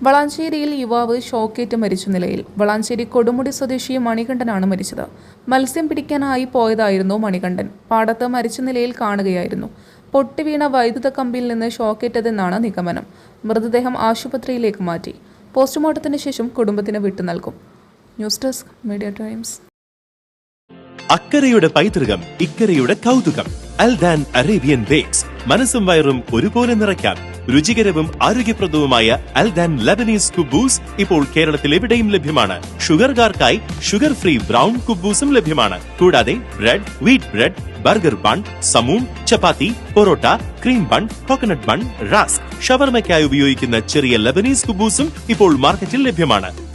വളാഞ്ചേരിയിൽ യുവാവ് ഷോക്കേറ്റ് മരിച്ച നിലയിൽ. വളാഞ്ചേരി കൊടുമുടി സ്വദേശി മണികണ്ഠനാണ് മരിച്ചത്. മത്സ്യം പിടിക്കാനായി പോയതായിരുന്നു മണികണ്ഠൻ. പാടത്ത് മരിച്ച നിലയിൽ കാണുകയായിരുന്നു. പൊട്ടിവീണ വൈദ്യുത കമ്പിയിൽ നിന്ന് ഷോക്കേറ്റതെന്നാണ് നിഗമനം. മൃതദേഹം ആശുപത്രിയിലേക്ക് മാറ്റി. പോസ്റ്റ്മോർട്ടത്തിന് ശേഷം കുടുംബത്തിന് വിട്ടു നൽകും. News desk media times. അക്കരയുടെ പൈതൃകം, ഇക്കരയുടെ കൗതുകം. Aldan Arabian bakes. മനസ്സും വയറും ഒരുപോലെ നിറയ്ക്കാം. രുചികരവും ആരോഗ്യപ്രദവുമായ അൽദാൻ ലബനീസ് കുബൂസ് ഇപ്പോൾ കേരളത്തിൽ എവിടെയും ലഭ്യമാണ്. ഷുഗർകാർക്കായി ഷുഗർ ഫ്രീ ബ്രൗൺ കുബൂസും ലഭ്യമാണ്. കൂടാതെ bread, wheat bread, burger bun, സമൂൺ, chapati, parotta, cream bun, coconut bun, rusk, ഷവർമയ്ക്കായി ഉപയോഗിക്കുന്ന ചെറിയ ലബനീസ് കുബൂസും ഇപ്പോൾ മാർക്കറ്റിൽ ലഭ്യമാണ്.